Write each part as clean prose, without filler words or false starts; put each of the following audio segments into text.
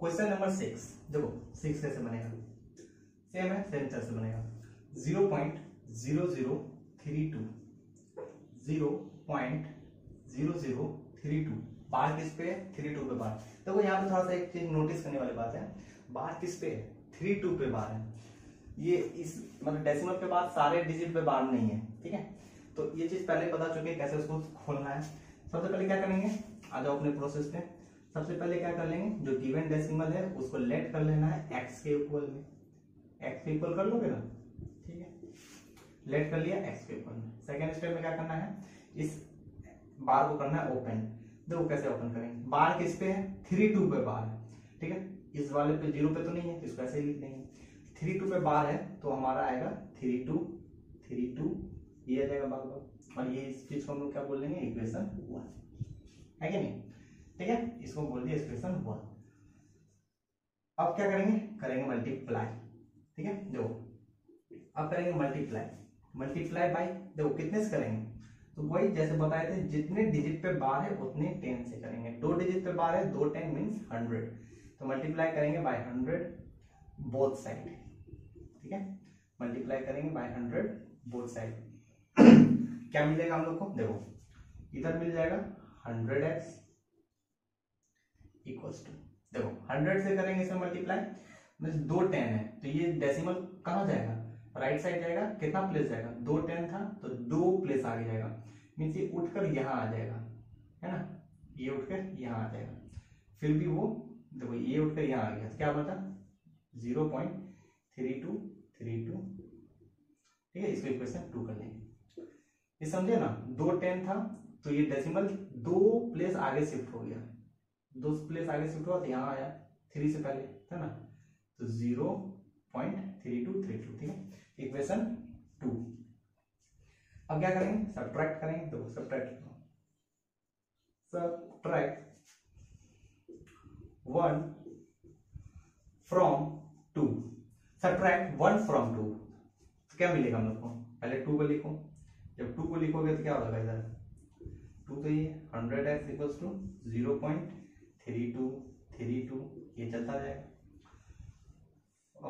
Question number 6 देखो 6 कैसे बनेगा, सेम है, सेम तरह से बनेगा। 0.0032 0.0032 बार किस पे है, 32 पे बार। देखो यहाँ पे थोड़ा सा एक चीज नोटिस करने वाली बात है, बार किस पे है, 32 पे बार है। ये इस मतलब डेसिमल के बाद सारे डिजिट पे बार नहीं है, ठीक है। तो ये चीज पहले पता चुकी है कैसे उसको खोलना है। सबसे पहले क्या करेंगे, आ जाओ अपने प्रोसेस पे। सबसे पहले क्या कर लेंगे, जो गिवन डेसिमल है उसको लेट कर लेना है एक्स के इक्वल में। एक्स के इक्वल कर लोगे ना, ठीक है, लेट कर लिया एक्स के इक्वल में। सेकेंड स्टेप में क्या करना है, इस बार को करना है ओपन। देखो कैसे ओपन करेंगे, बार किस पे है, 32 पे बार है, ठीक है। इस वाले पे 0 पे तो नहीं है, तो इसको ऐसे ही लिख देंगे। 32 पे बार है तो हमारा आएगा 32 ये आ जाएगा बार, और ये इस चीज को हम लोग क्या बोल देंगे, इक्वेशन 1 है कि नहीं, ठीक है। इसको बोल दिया इक्वेशन 1। अब क्या करेंगे, करेंगे मल्टीप्लाई, ठीक है। देखो अब करेंगे मल्टीप्लाई बाय, देखो कितने से करेंगे, तो वही जैसे बताए थे, जितने डिजिट पे बार है उतने 10 से करेंगे। 2 डिजिट पे बार है, 2 10 मीन्स 100, तो मल्टीप्लाई करेंगे बाय 100 बोथ साइड, ठीक है। मल्टीप्लाई करेंगे बाय 100 बोथ साइड। क्या मिलेगा हम लोग को, देखो इधर मिल जाएगा 100x इक्वल्स टू, देखो 100 से करेंगे इसे मल्टीप्लाई, मीन्स 2 10 है, तो ये डेसिमल कहाँ जाएगा, राइट साइड जाएगा। कितना प्लेस जाएगा, 2 10 था तो 2 प्लेस आगे जाएगा, मीन्स ये उठकर यहाँ आ जाएगा, है ना, ये उठकर यहाँ आ जाएगा। फिर भी वो देखो ये उठकर यहाँ आ गया, क्या बचा 0.3232, ठीक है। इसको इक्वेशन 2 कर लेंगे, ये समझे ना। 2 10 था तो ये डेसिमल 2 प्लेस आगे शिफ्ट हो गया, 2 प्लेस आगे शिफ्ट हुआ तो यहाँ आया 3 से पहले, है ना, तो 0.3232, ठीक है, इक्वेशन 2। अब क्या करेंगे, सब्ट्रैक्ट करेंगे, तो सब्ट्रैक्ट 1 फ्रॉम 2, सब्ट्रैक्ट 1 फ्रॉम 2, तो क्या मिलेगा हम लोग को, पहले 2 को लिखो। जब 2 को लिखोगे तो क्या होगा इधर 2, तो ये 100x इक्वल्स टू 0.3232, ये चलता जाएगा।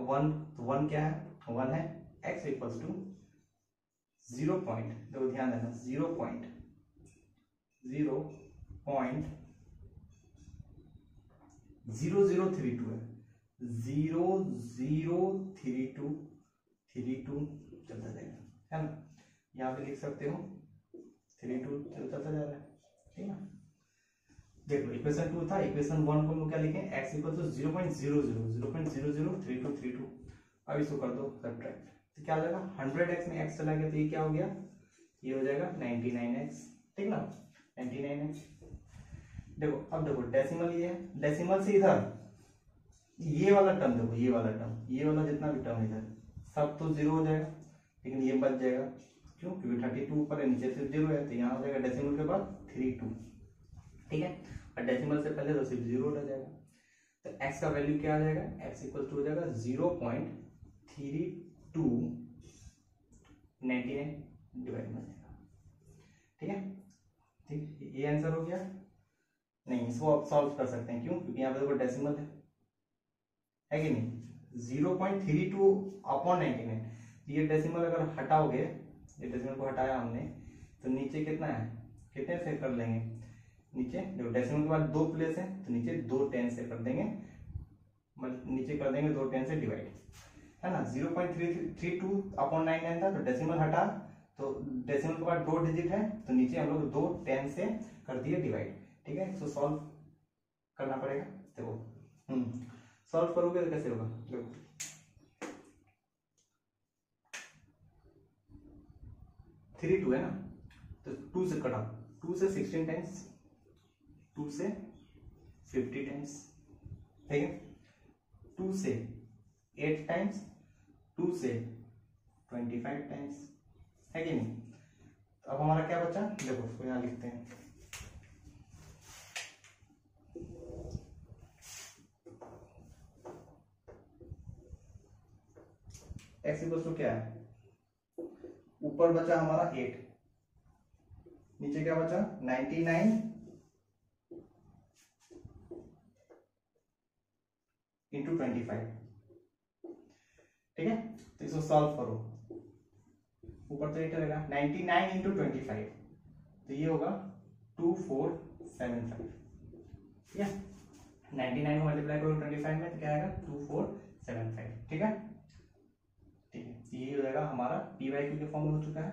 1 तो 1 क्या है, 1 है, x इक्वल्स टू 0 पॉइंट, देखो ध्यान देना 0.0032 है, 0032 चलता जाएगा, है ना। यहाँ पे लिख सकते हो 32 चलता जा रहा है, ठीक है। देखो इक्वेशन 2 था, इक्वेशन 1 को हम लोग क्या लिखें, x इक्वल टू 0.0032। अब इसको कर दो सब्ट्रैक्ट, तो क्या हो जाएगा, 100x में x चला गया तो ये क्या हो गया, ये हो जाएगा 99x, ठीक ना, 99x। देखो अब देखो डेसिमल ये है, डेसिमल से इधर ये वाला टर्म देखो, ये वाला जितना भी टर्म इधर सब तो 0 हो जाएगा, लेकिन ये बच जाएगा, क्यों, क्योंकि 32 ऊपर है, नीचे से 0 है, तो यहाँ हो जाएगा डेसिमल के बाद 32, ठीक है। और डेसिमल से पहले तो सिर्फ 0 रह जाएगा, तो x का वैल्यू क्या आ जाएगा, x इक्वल टू हो जाएगा 0.3299 डिवाइड में जाएगा, ठीक है। ठीक, ये आंसर हो गया। नहीं, इसको आप सॉल्व कर सकते हैं, क्यों, क्योंकि यहाँ पे देखो डेसिमल है कि नहीं, 0.32/99, ये डेसिमल अगर हटाओगे, ये डेसिमल को हटाया हमने, तो नीचे कितना है, कितने से कर लेंगे, नीचे देखो डेसिमल के बाद 2 प्लेस है, तो नीचे 2 10 से कर देंगे, नीचे कर देंगे 2 10 से डिवाइड, है ना। 0.32/99 था, तो डेसिमल हटा, तो डेसिमल के बाद 2 डिजिट है, तो नीचे हम लोग 2 10 से कर दिए डिवाइड, ठीक है। इसको सॉल्व करना पड़ेगा, देखो सॉल्व करोगे तो कैसे होगा, देखो 32 है ना, तो 2 से कटा, 2 से 16 टाइम्स, 2 से 50 टाइम्स, ठीक है, 2 से 8 टाइम्स, 2 से 25 टाइम्स, है कि नहीं। तो अब हमारा क्या बचा, देखो उसको यहाँ लिखते हैं, x इक्वल टू क्या है, ऊपर बचा हमारा 8, नीचे क्या बचा 99, इंटू 25, ठीक है। तो इसको सॉल्व करो, ऊपर तो ये करेगा 99 इंटू 25, तो ये होगा 2475, ठीक है। 99 को मल्टीप्लाई करो 25 में तो क्या आएगा 2475, ठीक है। ठीक है, ये हो जाएगा हमारा पी वाई क्यू के फॉर्म में हो चुका है,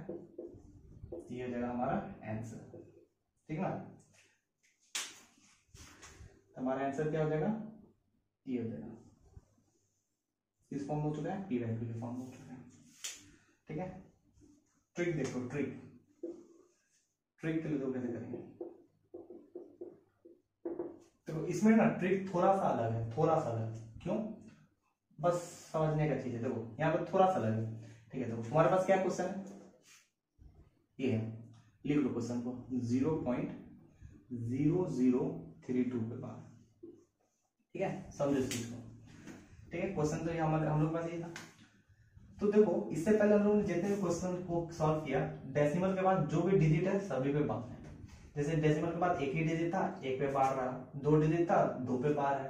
ये हो जाएगा हमारा आंसर, ठीक है ना। हमारा आंसर क्या हो जाएगा, ये हो जाएगा, इस फॉर्म में हो चुका है, पी वाई क्यू के फॉर्म में हो चुका है, ठीक है। ट्रिक देखो, ट्रिक के लिए तो कैसे करेंगे, तो इसमें ना ट्रिक थोड़ा सा अलग है, थोड़ा सा अलग, क्यों, बस समझने का चीज है। देखो यहाँ पर थोड़ा सा अलग है, ठीक है। देखो तुम्हारे पास क्या क्वेश्चन है, ये है, लिख लो क्वेश्चन को 0.0032 पे बार, ठीक है, समझो इस चीज को, ठीक है। क्वेश्चन तो ये हम लोग के पास ये था। तो देखो इससे पहले हम लोगों ने जितने भी क्वेश्चन को सॉल्व किया, डेसिमल के बाद जो भी डिजिट है सभी पे बार है। जैसे डेसिमल के बाद एक ही डिजिट था, एक पे बार रहा, दो डिजिट था, दो पे बार है,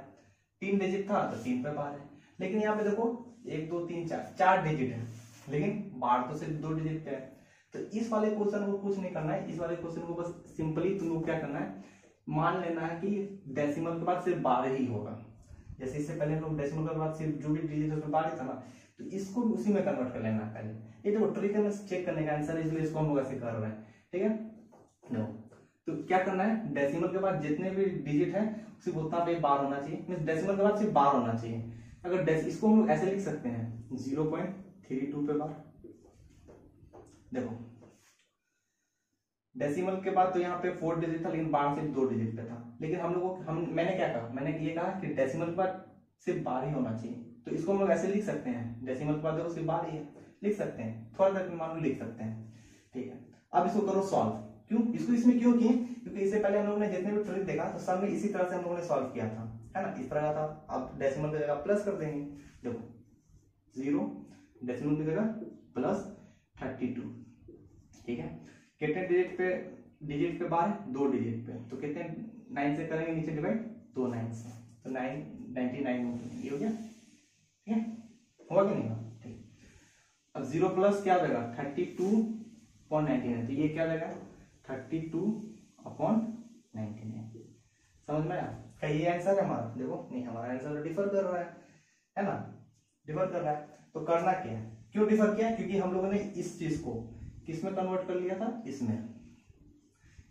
तीन डिजिट था तो तीन पे बार है। लेकिन यहाँ पे देखो 1 2 3 4 4 डिजिट है, लेकिन बार तो सिर्फ 2 डिजिट पे है। तो इस वाले क्वेश्चन को कुछ नहीं करना है, इस वाले क्वेश्चन को बस सिंपली तुम लोग क्या करना है, मान लेना है कि डेसिमल के बाद सिर्फ बार ही होगा। जैसे इससे पहले हम लोग डेसिमल के बाद सिर्फ जो भी डिजिट है उसमें बार ही था ना, तो इसको उसी में कन्वर्ट कर लेना है पहले। ये देखो ट्रिक है, चेक करने का आंसर है, इसलिए इसको हम लोग ऐसे कर रहे हैं, ठीक है। नो, तो क्या करना है, डेसिमल के बाद जितने भी डिजिट है सिर्फ उतना पे बार होना चाहिए, मींस डेसिमल के बाद सिर्फ बार होना चाहिए। अगर इसको हम लोग ऐसे लिख सकते हैं 0.32 पे बार। देखो डेसिमल के बाद तो यहाँ पे 4 डिजिट था, लेकिन बार सिर्फ 2 डिजिट पे था। लेकिन हम लोगों मैंने क्या कहा, मैंने ये कहा कि डेसिमल के बाद सिर्फ बार ही होना चाहिए, तो इसको हम लोग ऐसे लिख सकते हैं, डेसिमल के बाद देखो सिर्फ बार ही है, लिख सकते हैं, थोड़ा सा मान लो लिख सकते हैं, ठीक है। अब इसको करो सॉल्व। क्यों इसको इसमें क्यों किए, क्योंकि इससे पहले हम लोगों ने जितने भी ट्रिक देखा तो सब में इसी तरह से हम लोगों ने सॉल्व किया था, है ना, इस तरह का था। अब डेसिमल की जगह प्लस कर देंगे, देखो 0 डेसिमल की जगह प्लस 32, ठीक है। कितने डिजिट पे बार है, 2 डिजिट पे, तो कितने 9 से करेंगे नीचे डिवाइड, 2 9 से, तो 99 ये हो गया, ठीक है, होगा कि नहीं होगा, ठीक। अब 0 प्लस क्या हो जाएगा 32.99, तो ये क्या हो जाएगा 32/99, समझ में आया। क्या ये आंसर है हमारा, देखो नहीं हमारा आंसर डिफर कर रहा है ना, डिफर कर रहा है। तो करना क्या है, क्यों डिफर किया, क्योंकि हम लोगों ने इस चीज को किसमें कन्वर्ट कर लिया था, इसमें।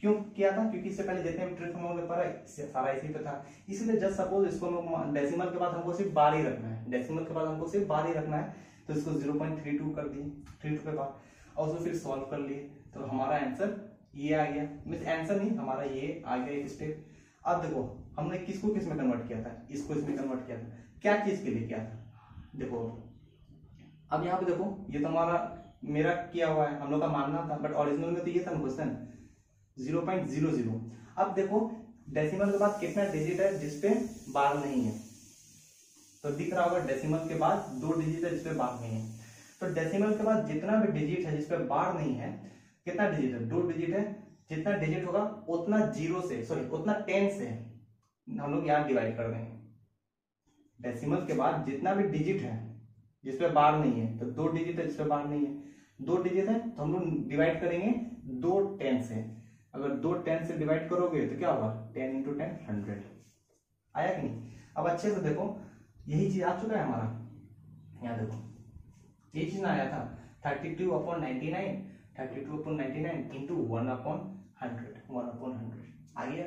क्यों किया था, क्योंकि इससे पहले जितने भी ट्रिक हम लोगों ने पढ़ा सारा इसी पे था, इसीलिए जस्ट सपोज इसको डेसिमल के बाद हमको सिर्फ बार ही रखना है, डेसिमल के बाद हमको सिर्फ बार ही रखना है, तो इसको 0.32 कर दिए, 32 के बाद, और उसको फिर सॉल्व कर लिए, तो हमारा आंसर ये आ गया, मींस आंसर नहीं, हमारा ये आ गया एक स्टेप। अब देखो हमने किसको किस में कन्वर्ट किया था, इसको इसमें कन्वर्ट किया था, क्या चीज के लिए किया था, देखो अब यहाँ पे देखो ये तो हमारा मेरा किया हुआ है, हम लोग का मानना था, बट ओरिजिनल में तो ये था ना क्वेश्चन 0.00। अब देखो डेसिमल के बाद कितना डिजिट है जिसपे बार नहीं है, तो दिख रहा होगा डेसिमल के बाद 2 डिजिट है जिसपे बार नहीं है। तो डेसिमल के बाद जितना भी डिजिट है जिसपे बार नहीं है, कितना डिजिट है, 2 डिजिट है, जितना डिजिट होगा उतना 0 से सॉरी उतना 10 से हम लोग यहाँ डिवाइड कर देंगे। डेसिमल के बाद जितना भी डिजिट है जिसपे बार नहीं है, तो 2 डिजिट है जिसपे बार नहीं है, 2 डिजिट है तो हम लोग डिवाइड करेंगे 2 10 से। अगर 2 10 से डिवाइड करोगे तो क्या होगा 10 × 10 100, आया कि नहीं। अब अच्छे से देखो यही चीज आ चुका है हमारा, यहाँ देखो ये चीज ना आया था 32/99 इंटू 1/100 आ गया।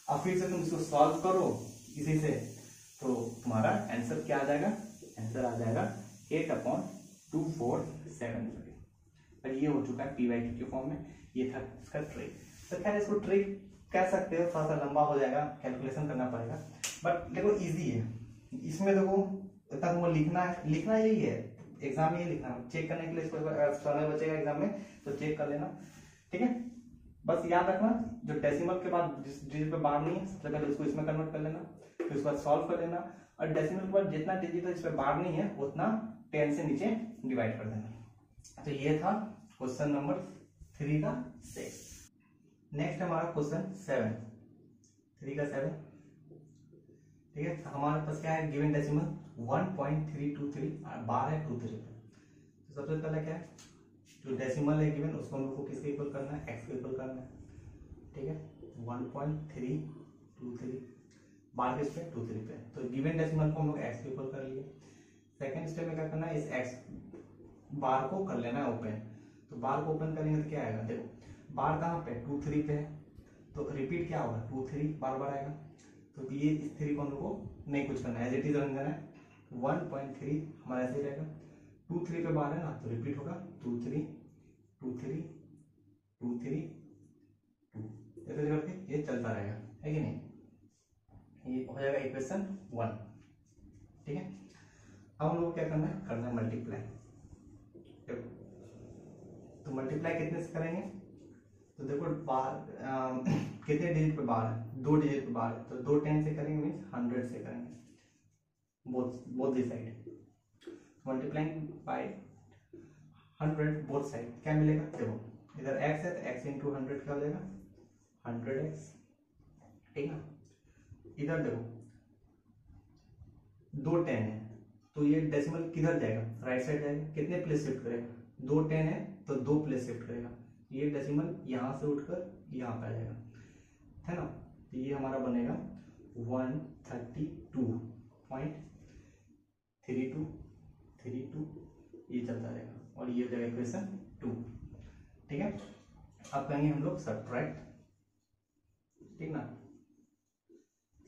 अब फिर से तुम इसको सॉल्व करो इसी से, तो तुम्हारा आंसर क्या आ जाएगा, आंसर आ जाएगा 8/2475। पर ये हो चुका है PYQ के फॉर्म में, ये था इसका ट्रिक। तो खैर इसको ट्रिक कह सकते हो, थोड़ा सा लंबा हो जाएगा, कैलकुलेशन करना पड़ेगा, बट देखो इजी है। इसमें देखो इतना तुमको लिखना यही है, एग्जाम में ये लिखना, चेक करने के लिए इसको समय बचेगा एग्जाम में तो चेक कर लेना, ठीक है। बस याद रखना जो डेसिमल के बाद जिस डिजिट पे बार नहीं है सबसे पहले उसको इसमें कन्वर्ट कर लेना, फिर उसके बाद सॉल्व कर लेना, और डेसिमल के बाद जितना डिजिट है जिसपे बार नहीं है उतना 10 से नीचे डिवाइड कर देना। तो ये था क्वेश्चन नंबर 3 का 6। नेक्स्ट हमारा क्वेश्चन 7, 3 का 7, ठीक है, तो हमारे पास क्या है गिवन डेसिमल 1.323 बार है 23 पे। तो सबसे पहले क्या है जो डेसिमल है गिवन उसको हम लोग को किसके इक्वल करना है, x के इक्वल करना है। ठीक है, 1.323 बार किस पे 23 पे, तो गिवन डेसिमल को हम लोग x के इक्वल कर लिए। सेकंड स्टेप में क्या करना है, इस x बार को कर लेना है ओपन। तो बार को ओपन करेंगे तो क्या आएगा, देखो बार कहाँ पे 23 पे है, तो रिपीट क्या होगा 23 बार बार आएगा। तो ये इस 3 को हम लोग को नहीं कुछ करना है, एज इट इज रन करना है। 1.3 हमारा ऐसे ही रहेगा, 23 पे बार है ना, तो रिपीट होगा 23 23 23 2, ऐसे करके ये चलता रहेगा, है कि नहीं। ये हो जाएगा इक्वेशन 1। ठीक है, अब हम लोग क्या करना है मल्टीप्लाई। तो मल्टीप्लाई कितने से करेंगे, तो देखो बार कितने डिजिट पे बार है, 2 डिजिट पे बार है, तो 2 10 से करेंगे मीन्स 100 से करेंगे, both the side. Multiplying by 100 both side, क्या मिलेगा, देखो इधर x है तो x इंटू 100 क्या हो जाएगा 100x। ठीक है, इधर देखो 2 10 है, तो ये डेसिमल किधर जाएगा, राइट साइड जाएगा, कितने प्लेस शिफ्ट करेगा, 2 10 है तो 2 प्लेस शिफ्ट करेगा, ये डेसिमल यहाँ से उठकर यहाँ पे आ जाएगा, है ना। तो ये हमारा बनेगा 132.32, ये चलता रहेगा और ये हो जाएगा इक्वेशन 2। ठीक है, अब कहेंगे हम लोग सब्ट्रैक्ट, ठीक ना,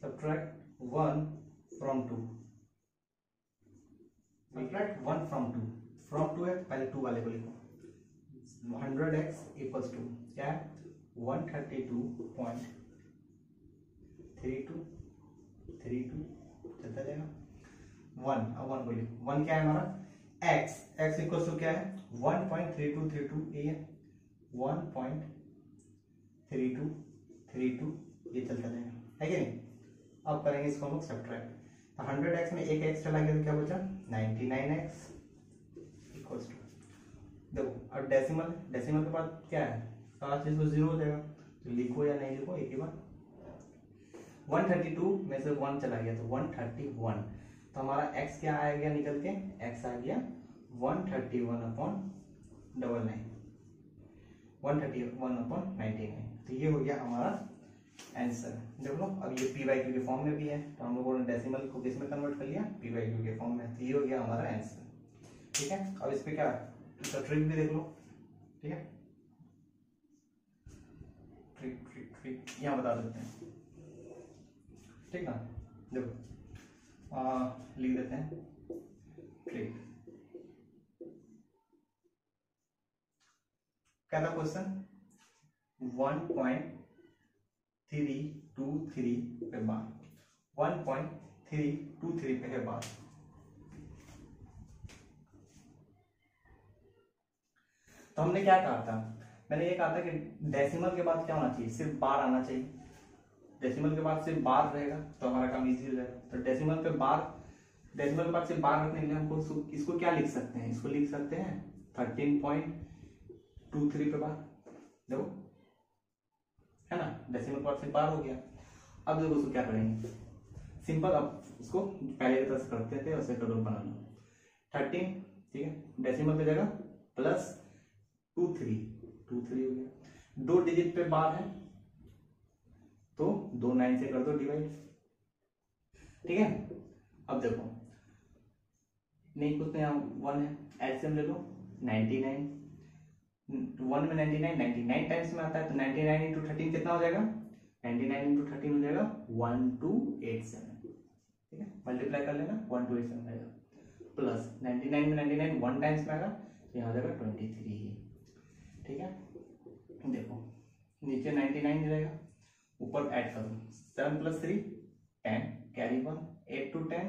subtract 1 from 2, subtract 1 from 2, from 2 है पहले 2 वाले को लिखो, 100x इक्वल्स टू क्या है 132.32 चलता जाएगा 1, अब 1 को लिखो, 1 क्या है हमारा x इक्वल्स टू क्या है 1.3232, ये है 1.3232, ये चलता जाएगा, है कि नहीं। अब करेंगे इसको हम लोग सब्ट्रैक्ट, तो 100x में एक x चला गया तो क्या बचा 99x इक्वल्स टू, देखो अब डेसिमल के बाद क्या है सारा चीज तो 0 हो जाएगा, तो लिखो या नहीं लिखो एक ही बार। 132 में से 1 चला गया तो 131, तो हमारा x क्या आ गया निकल के, x आ गया 131/99, तो ये हो गया हमारा आंसर। देख लो अब ये p/q के फॉर्म में भी है, तो हम लोगों ने डेसिमल को किस में कन्वर्ट कर लिया p/q के फॉर्म में, तो ये हो गया हमारा आंसर। ठीक है, अब इस पे क्या इसका ट्रिक भी देख लो। ठीक है, ट्रिक यहाँ बता देते हैं, ठीक ना, देखो लिख देते हैं ट्रिक। क्या था क्वेश्चन, 1.323 पे बार, 1.323 पे है बार। तो हमने क्या कहा था, मैंने ये कहा था कि डेसिमल के बाद क्या होना चाहिए, सिर्फ बार आना चाहिए। डेसिमल के बाद सिर्फ बार रहेगा तो हमारा काम इजी हो जाएगा। तो डेसिमल के बाद सिर्फ बार रखने के लिए हमको इसको क्या लिख सकते हैं, इसको लिख सकते हैं 13.23 पे बार, देखो है ना, डेसिमल के बाद सिर्फ बार हो गया। अब देखो उसको क्या करेंगे, सिंपल, अब इसको पहले की तरह करते थे वैसे करोड़ बना लो 13, ठीक है, डेसिमल पे जगह प्लस 23 हो गया, 2 डिजिट पे बार है तो 2 9 से कर दो डिवाइड। ठीक है, अब देखो नहीं कुछ नहीं, 1 है, एलसीएम ले लो 99, 1 में 99 टाइम्स में आता है, तो 99 इंटू 13 कितना हो जाएगा, 99 इंटू 13 हो जाएगा 1287। ठीक है, मल्टीप्लाई कर लेना 1287 आएगा, प्लस 99 में 99 1 टाइम्स में आएगा तो यहाँ जाएगा 23। ठीक है, देखो नीचे 99 रहेगा, ऊपर ऐड कर दो 7 + 3 10, कैरी 1, 8 to 10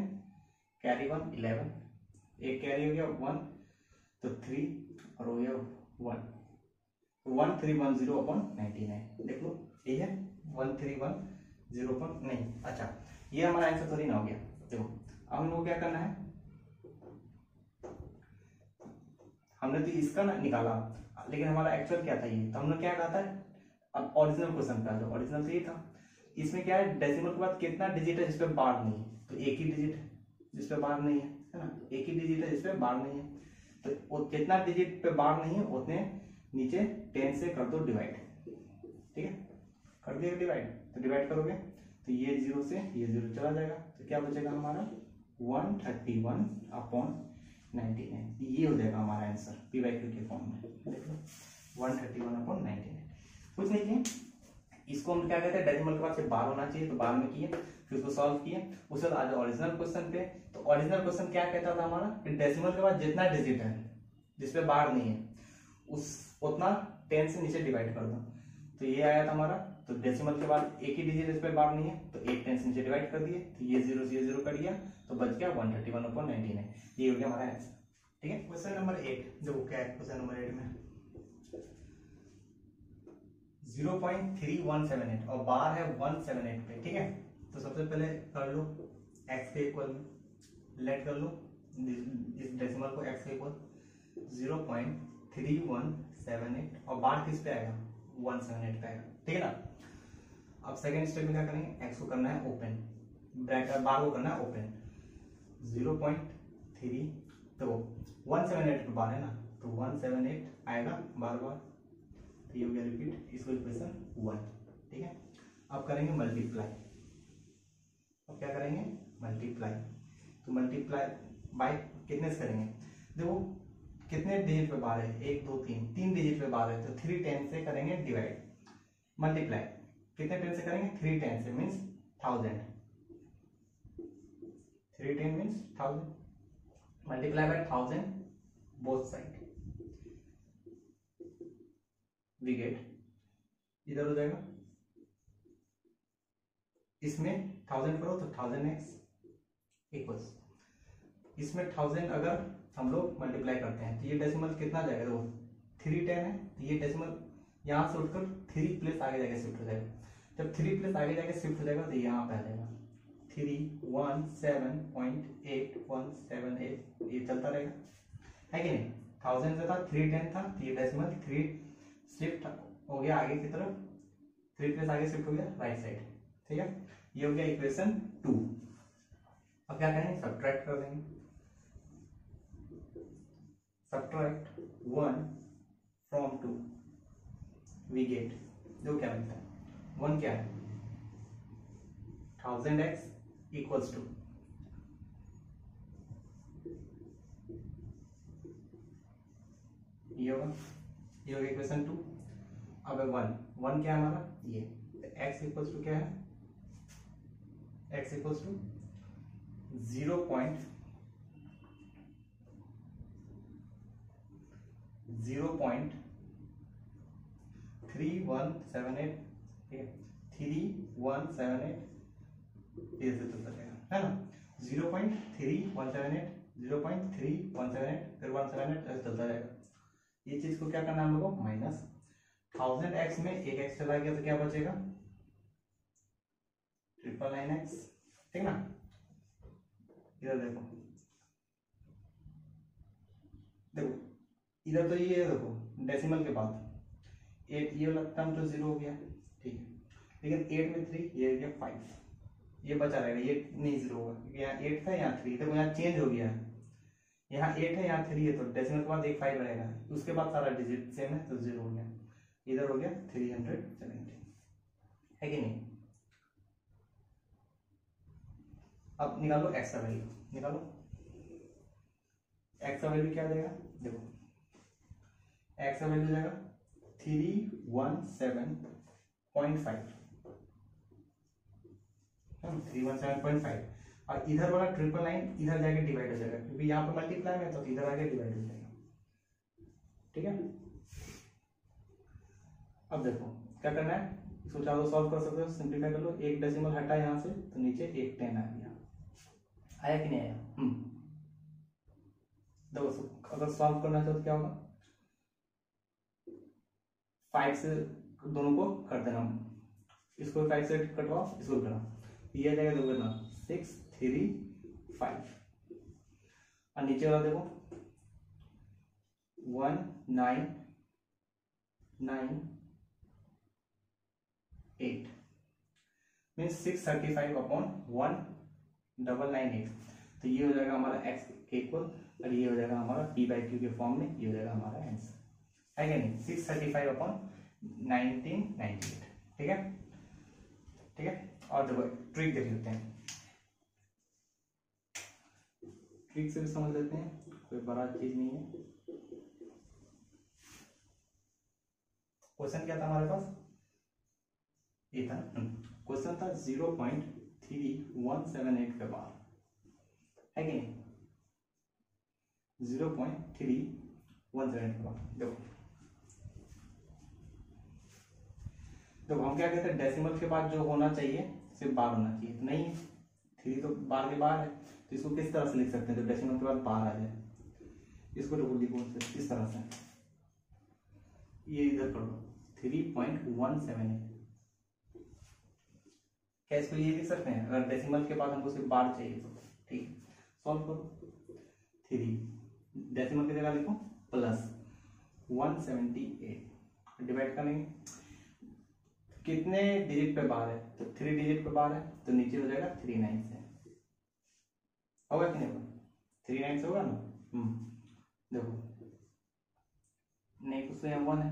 कैरी 1 11, एक कैरी हो गया 1 तो 3 और हो गया 1, 1310/99। देख लो ये है 1310 नहीं, अच्छा ये हमारा आंसर थोड़ी ना हो गया। देखो अब हम लोग क्या करना है, हमने तो इसका ना निकाला लेकिन हमारा एक्चुअल क्या था ये, तो हमने क्या कहा था, अब ओरिजिनल क्वेश्चन का जो ओरिजिनल तो ये था, इसमें क्या है, डेसिमल के बाद कितना डिजिट है जिसपे बार नहीं है, तो एक ही डिजिट है जिसपे बार नहीं है ना, एक ही डिजिट है जिसपे बार नहीं है। तो कितना डिजिट पे बार नहीं है उतने नीचे 10 से कर दो डिवाइड, ठीक है, कर दिया डिवाइड, तो डिवाइड करोगे तो ये 0 से ये 0 चला जाएगा, तो क्या बचेगा हमारा 131/99। ये हो जाएगा हमारा आंसर पी बाई क्यू के फॉर्म में, देख लो 131/99। कुछ नहीं किए, इसको हम क्या कहते हैं, डेसिमल के बाद से बार होना चाहिए तो बार में किए, फिर उसको सॉल्व किए। उसके बाद आज ओरिजिनल क्वेश्चन पे, तो ओरिजिनल क्वेश्चन क्या कहता था हमारा कि डेसिमल के बाद जितना डिजिट है जिसपे बार नहीं है उस उतना 10 से नीचे डिवाइड कर दो, तो ये आया था हमारा। तो डेसिमल के बाद एक ही डिजिट इस पे बार नहीं है तो एक 10 से नीचे डिवाइड कर दिए, तो ये 0 से ये 0 कट गया, तो बच गया 131/99। ये हो गया हमारा आंसर, ठीक है। क्वेश्चन नंबर 8 जो क्या है, क्वेश्चन नंबर 8 में 0.3178 और बार है 178 पे, ठीक है। तो सबसे पहले कर लो x के इक्वल में लेट कर लो इस डेसिमल को x के इक्वल 0.3178 और बार किस पे आएगा 178 पे आएगा, ठीक है ना। अब सेकेंड स्टेप में क्या करेंगे, x को करना है ओपन, ब्रैकेट बार को करना है ओपन 0.3, तो 178 पे बार है ना, तो 178 आएगा बार बार, तो ये हो गया रिपीट, इसको इक्वेशन 1, ठीक है। अब करेंगे मल्टीप्लाई, अब क्या करेंगे मल्टीप्लाई, तो मल्टीप्लाई बाय कितने से करेंगे, देखो कितने डिजिट पे बार है 1 2 3, 3 डिजिट पे बार है, तो 3 10 से करेंगे डिवाइड, मल्टीप्लाई कितने 10 से करेंगे 3 10 से means 1000, 3 10 means 1000, multiply by 1000 both side, we get, इधर हो जाएगा, इसमें 1000 करो तो 1000x इक्वल्स, इसमें 1000 अगर हम लोग मल्टीप्लाई करते हैं तो ये डेसिमल कितना जाएगा, देखो 310 है, तो ये डेसिमल यहाँ से उठकर 3 प्लेस आगे जाके शिफ्ट हो जाएगा, जब 3 प्लेस आगे जाके शिफ्ट हो जाएगा तो यहाँ पे आ जाएगा 317.8178, ये चलता रहेगा, है कि नहीं। 1000 से था 310 था, तो ये डेसिमल 3 शिफ्ट हो गया आगे की तरफ, 3 प्लेस आगे शिफ्ट हो गया राइट साइड, ठीक है। ये हो गया इक्वेशन 2। अब क्या करेंगे, सब्ट्रैक्ट कर देंगे, सब्ट्रैक्ट 1 फ्रॉम 2, वी गेट, जो क्या मिलता है 1 क्या है 1000x इक्वल्स टू, ये होगा इक्वेशन 2। अब 1 क्या है हमारा ये, x इक्वल्स टू क्या है, x इक्वल्स टू 0.0.3178, ठीक है 3178 ये से चलता रहेगा, है ना 0.3178, 0.3178 फिर 178 ऐसे चलता रहेगा। ये चीज को क्या करना है हम लोगों को, माइनस 1000x में एक x चला गया तो क्या बचेगा 999x, ठीक ना। इधर देखो इधर तो ये देखो डेसिमल के बाद 8, ये वाला टर्म तो 0 हो गया, ठीक है, लेकिन 8 में 3 ये हो गया 5, ये बचा रहेगा, ये नहीं 0 होगा क्योंकि यहाँ 8 था यहाँ 3, देखो यहाँ चेंज हो गया है, यहाँ 8 है यहाँ 3 है, तो डेसिमल के बाद एक 5 रहेगा, उसके बाद सारा डिजिट सेम है तो 0 हो गया, इधर हो गया 370, है कि नहीं। अब निकालो x का वैल्यू, निकालो x का वैल्यू क्या देगा, देखो x का वैल्यू जाएगा 317.5, 317.5, और इधर वाला 999 इधर जाके डिवाइड हो जाएगा क्योंकि यहाँ पे मल्टीप्लाई में तो इधर आके डिवाइड हो जाएगा, ठीक है। अब देखो क्या करना है, इसको चाहो सॉल्व कर सकते हो, सिंप्लीफाई कर लो, एक डेसिमल हटा यहाँ से तो नीचे एक 10 आ गया, आया कि नहीं आया, देखो अगर सॉल्व करना चाहो तो क्या होगा 5 से दोनों को कर देना, इसको 5 से कटवाओ, इसको करना, ये आ जाएगा दोगे ना 635, और नीचे वाला देखो 1998, मीन्स 635/1,998। तो ये हो जाएगा हमारा x के इक्वल, और ये हो जाएगा हमारा p/q के फॉर्म में, ये हो जाएगा हमारा आंसर, है क्या नहीं? 635/1998। ठीक है, ठीक है। और देखो ट्रिक देख लेते हैं, ट्रिक से भी समझ लेते हैं, कोई बड़ा चीज नहीं है। क्वेश्चन क्या था हमारे पास? ये था क्वेश्चन था 0.3178 पे बार, है कि नहीं? 0.3178 पे बार। देखो हम क्या कहते हैं, डेसिमल के बाद जो होना चाहिए सिर्फ बार होना चाहिए, तो नहीं है, 3 तो बार के बाहर है, तो इसको किस तरह से लिख सकते हैं तो डेसिमल के बाद बार आ जाए? इसको लिखो इस तरह से, ये इधर कर दो 3.178। क्या इसको ये लिख सकते हैं? अगर डेसिमल के बाद हमको सिर्फ बार चाहिए तो ठीक है, सॉल्व करो। 3 डेसिमल की जगह लिखो प्लस 178 डिवाइड करेंगे, कितने डिजिट पे बार है? तो 3 डिजिट पे बार है, तो नीचे हो जाएगा 39 से, होगा कि नहीं होगा? 39 से होगा ना? देखो नहीं कुछ तो यहाँ 1 है,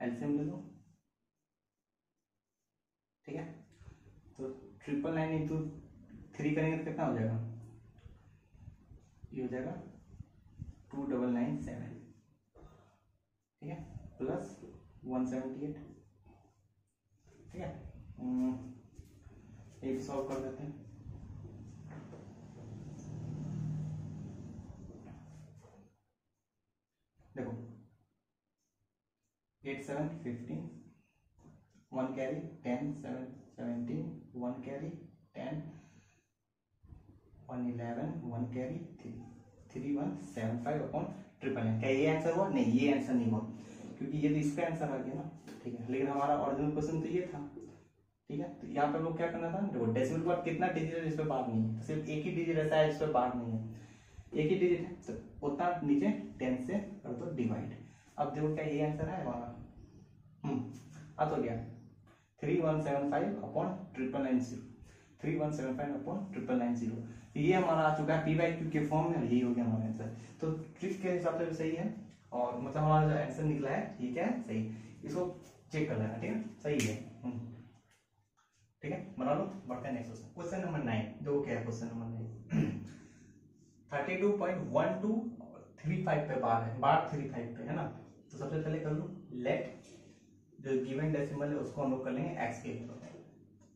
एलसीएम ले लो, ठीक है। तो 999 इंटू 3 करेंगे तो कितना हो जाएगा? ये हो जाएगा 2997, ठीक है, प्लस 178, ठीक है। एक सॉल्व कर देते हैं। देखो 8 7 15, 1 कैरी, 10 7 17, 1 कैरी, 10 1 11, 1 कैरी, 3175/999। क्या ये आंसर हुआ? नहीं, ये आंसर नहीं हुआ, क्योंकि ये तो इसका आंसर आ गया ना, ठीक है। लेकिन हमारा ओरिजिनल क्वेश्चन तो ये था, ठीक है। तो यहाँ पे लोग क्या करना था, देखो डेसिमल के बाद कितना डिजिट है जिस पे बार नहीं है, सिर्फ एक ही डिजिट ऐसा है जिस पे बार नहीं है, एक ही डिजिट है, तो उतना नीचे 10 से कर दो डिवाइड। अब देखो क्या ये आंसर है हमारा? अब तो क्या 3175/999, 3175/999। तो ये हमारा आ चुका है p/q के फॉर्म में, यही हो गया हमारा आंसर। तो ट्रिक के हिसाब से सही है, और मतलब हमारा जो आंसर निकला है ये क्या है? सही। इसको चेक कर लेना, ठीक है, सही है, ठीक है, बना लो। बढ़ते हैं नेक्स्ट क्वेश्चन नंबर 9। देखो क्या है क्वेश्चन नंबर 9। 32.1235 पे बार है, बार 35 पे है ना। तो सबसे पहले कर लो लेट, जो गिवन डेसिमल है उसको हम लोग कर लेंगे x के इक्वल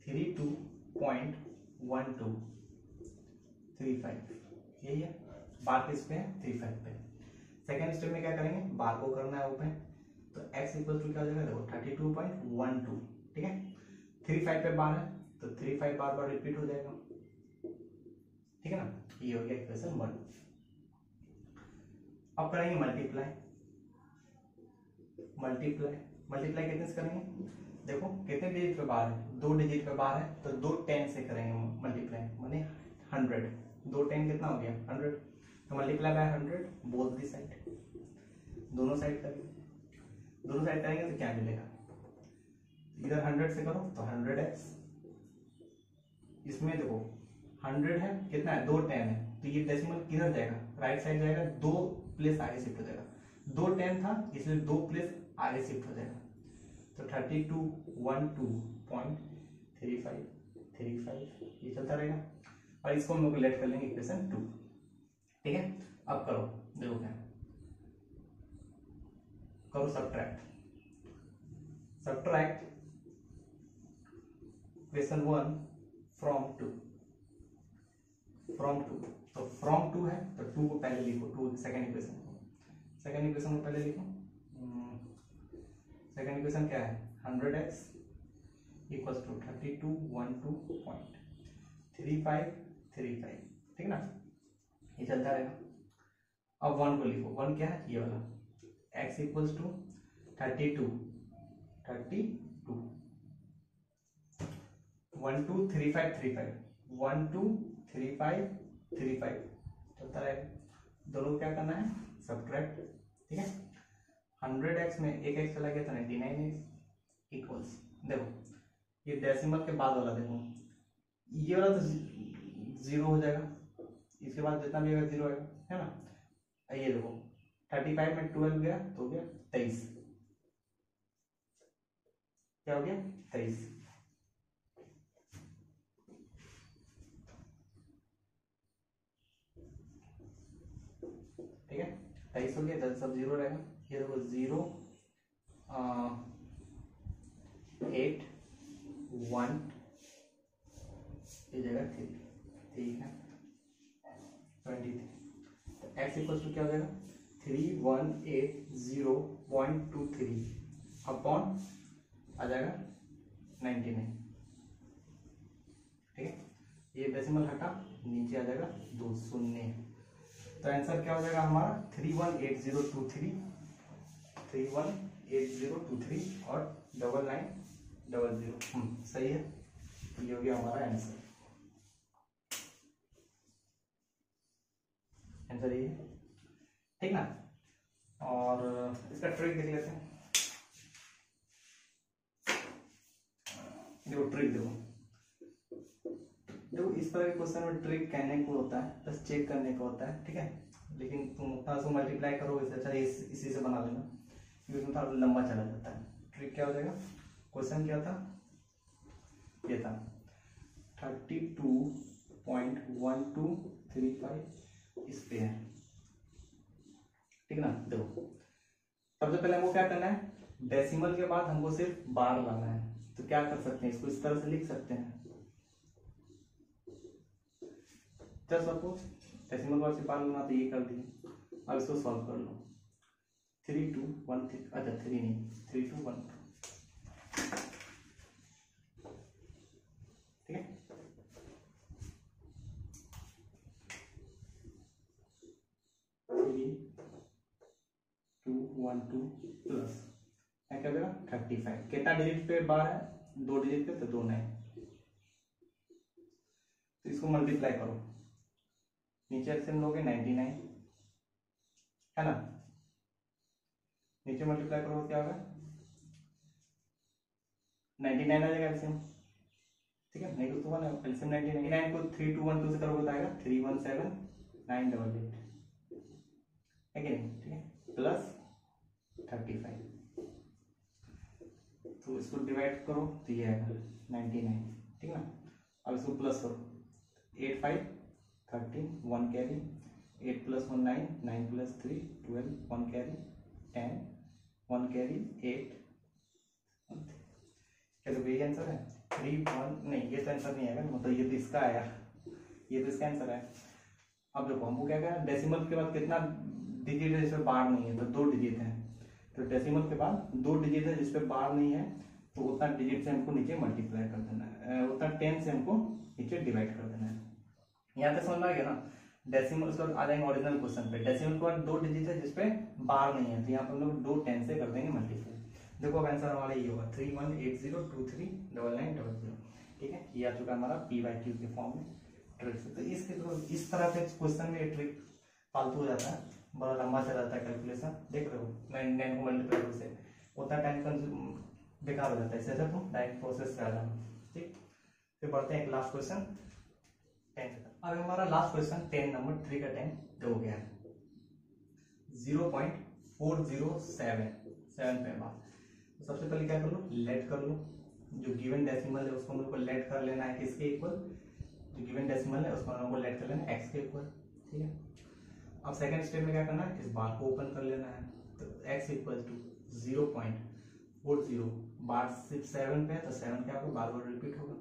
32.1235, यही है। बार किस पे है? 35 पे। सेकेंड स्टेप में क्या करेंगे, बार को करना है ओपन, तो x इक्वल टू क्या हो जाएगा? देखो 32.12, ठीक है। 35 पे बार है, तो 35 बार बार रिपीट हो जाएगा, ठीक है ना। ये हो गया इक्वेशन 1। अब करेंगे मल्टीप्लाई, मल्टीप्लाई कितने से करेंगे? देखो कितने डिजिट पे बार है? 2 डिजिट पे बार है, तो 2 10 से करेंगे मल्टीप्लाई, माने 100। 2 10 कितना हो गया? 100। तो multiply by 100 both the side, दोनों साइड करेंगे। दोनों साइड करेंगे तो क्या मिलेगा? इधर 100 से करो तो 100x, इसमें देखो 100 है, कितना है? 2 10 है, तो ये डेसिमल किधर जाएगा? राइट साइड जाएगा, 2 प्लेस आगे शिफ्ट हो जाएगा। 2 10 था, इसलिए 2 प्लेस आगे शिफ्ट हो जाएगा, तो 3212.35 ये चलता रहेगा, और इसको हम लोग लेट कर लेंगे इक्वेशन 2, ठीक है। अब करो, देखो क्या करो, सब्ट्रैक्ट इक्वेशन 1 फ्रॉम 2, तो फ्रॉम 2 है तो 2 को पहले लिखो, 2 सेकेंड इक्वेशन को पहले लिखो। सेकेंड इक्वेशन क्या है? 100x इक्वल्स टू 3212.3535, ठीक है ना, ये चलता रहेगा। अब 1 को लिखो, 1 क्या है? ये वाला, x इक्वल्स टू 32 123535 123535 चलता रहेगा। दोनों क्या करना है? सब्ट्रैक्ट, ठीक है। 100x में एक x चला गया तो 99x इक्वल्स, देखो ये डेसिमल के बाद वाला देखो, ये वाला तो 0 हो जाएगा, इसके बाद जितना भी आएगा 0 आएगा, है ना। ये देखो 35 में 12 गया तो हो गया 23, क्या हो गया 23। ठीक है 23 हो गया, 10 सब 0 रहेगा। ये देखो 0 8 1 ये जगह 3, ठीक है 23। तो x इक्वल टू क्या हो जाएगा 3180.23 अपॉन आ जाएगा 99। ठीक है ये डेसिमल हटा, नीचे आ जाएगा 2 शून्य। तो आंसर क्या हो जाएगा हमारा 318023 और 9900। सही है, ये हो गया हमारा आंसर। आंसर ये है, ठीक ना। और इसका ट्रिक देख लेते हैं। देखो ट्रिक देखो इस तरह के क्वेश्चन में ट्रिक कहने को होता है, बस चेक करने का होता है, ठीक है। लेकिन तुम उतना उसको मल्टीप्लाई करो, इससे अच्छा इसी से बना लेना, क्योंकि उसमें थोड़ा लंबा चला जाता है। ट्रिक क्या हो जाएगा, क्वेश्चन क्या था, ये था 32.1235 इस पे है, ठीक ना। देखो सबसे पहले हमको क्या करना है, डेसिमल के बाद हमको सिर्फ बार लाना है। तो क्या कर सकते हैं, इसको इस तरह से लिख सकते हैं, जस्ट सपोज डेसिमल बार से बार लाना, तो ये कर दिए। अब इसको सॉल्व कर लो, 3 2 1 3, अच्छा 3 नहीं 3 2 1 2, ठीक है। 3 2 1 2 प्लस क्या हो जाएगा 35। कितना डिजिट पे बार है, 2 डिजिट पे, तो 2 9। तो इसको मल्टीप्लाई करो, नीचे एलसीएम लोगे 99, है ना। नीचे मल्टीप्लाई करो क्या होगा 99 आ जाएगा एलसीएम, ठीक है। नहीं तो 1 एलसीएम 99 को 3 2 1 2 से करोगे तो आएगा 317988, है कि नहीं, ठीक है। प्लस 35, तो इसको डिवाइड करो तो ये आएगा 99, ठीक ना। अब इसको प्लस करो, 8 5 13 1 carry, 8 plus 1 9, 9 plus 3 12, 1 carry 10, 1 carry 8। क्या तो यही आंसर है 3 1, नहीं ये तो आंसर नहीं आएगा, मतलब ये तो इसका आया, ये तो इसका आंसर है। अब देखो हमको क्या क्या डेसिमल के बाद कितना डिजिट है जिसपे बार नहीं है, तो 2 डिजिट है। तो डेसिमल के बाद 2 डिजिट है जिसपे बार नहीं है, तो उतना डिजिट से हमको नीचे मल्टीप्लाई कर देना है, उतना 10 से हमको नीचे डिवाइड कर देना है। यहाँ पे समझ में आ गया ना। डेसिमल उसके बाद आ जाएंगे ओरिजिनल क्वेश्चन पे, डेसिमल के बाद 2 डिजिट है जिसपे बार नहीं है, तो यहाँ पे हम लोग 2 10 से कर देंगे मल्टीप्लाई। देखो अब आंसर हमारा ये होगा 3180239900, ठीक है। ये आ चुका हमारा PYQ के फॉर्म में ट्रिक से। तो इस तरह से क्वेश्चन में ट्रिक फालतू हो जाता है, बड़ा लंबा चला जाता है कैलकुलेशन। देख रहे हो 99 को मल्टीप्लाई करने से उतना टाइम बेकार हो जाता है, इससे अच्छा तुम डायरेक्ट प्रोसेस से आ जाना, ठीक। फिर बढ़ते हैं एक लास्ट क्वेश्चन 10 तक। अब हमारा लास्ट क्वेश्चन 10 नंबर 3 का 10 हो गया है 0.407 पे बार। तो सबसे पहले क्या कर लो, लेट कर लो, जो गिवन डेसिमल है उसको हम लोग को लेट कर लेना है किसके इक्वल, जो गिवन डेसिमल है उसको हम लोग को लेट कर लेना है x के इक्वल, ठीक है। अब सेकंड स्टेप में क्या करना है, इस बार को ओपन कर लेना है। तो x इक्वल टू 0.40, बार सिर्फ 7 पे है तो 7 क्या होगा, बार बार रिपीट होगा,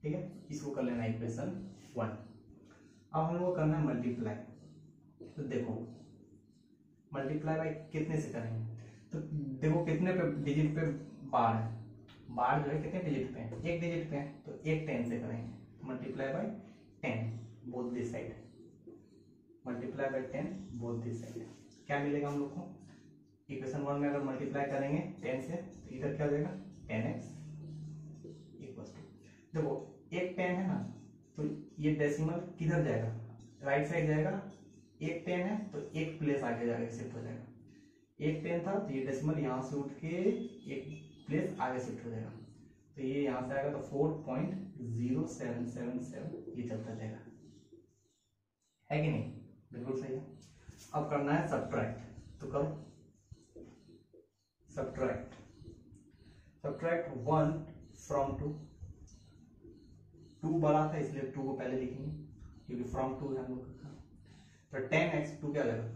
ठीक है। इसको कर लेना है इक्वेशन 1। अब हम लोग को करना है मल्टीप्लाई। तो देखो मल्टीप्लाई बाय कितने से करेंगे, तो देखो कितने पे डिजिट पे बार है, बार जो है कितने डिजिट पे है, 1 डिजिट पे है, तो 1 10 से करेंगे। Multiply by 10 both this side, multiply by 10 both this side. क्या मिलेगा हम लोग को, इक्वेशन 1 में अगर मल्टीप्लाई करेंगे 10 से तो इधर क्या हो जाएगा 10x इक्वल्स टू, देखो 1 10 है ना, तो ये डेसिमल किधर जाएगा, राइट साइड जाएगा। 1 10 है तो 1 प्लेस आगे जाएगा, शिफ्ट हो जाएगा। 1 10 था तो ये डेसिमल यहाँ से उठ के 1 प्लेस आगे शिफ्ट हो जाएगा। तो ये यहां से आएगा तो 4.0777 ये चलता जाएगा, है कि नहीं? बिल्कुल सही है। अब करना है सब्ट्रैक्ट, तो करो सब्ट्रैक्ट 1 फ्रॉम 2, 2 बड़ा था इसलिए 2 को पहले लिखेंगे क्योंकि फ्रॉम 2 है हम लोग का। तो 10x 2 क्या लगेगा,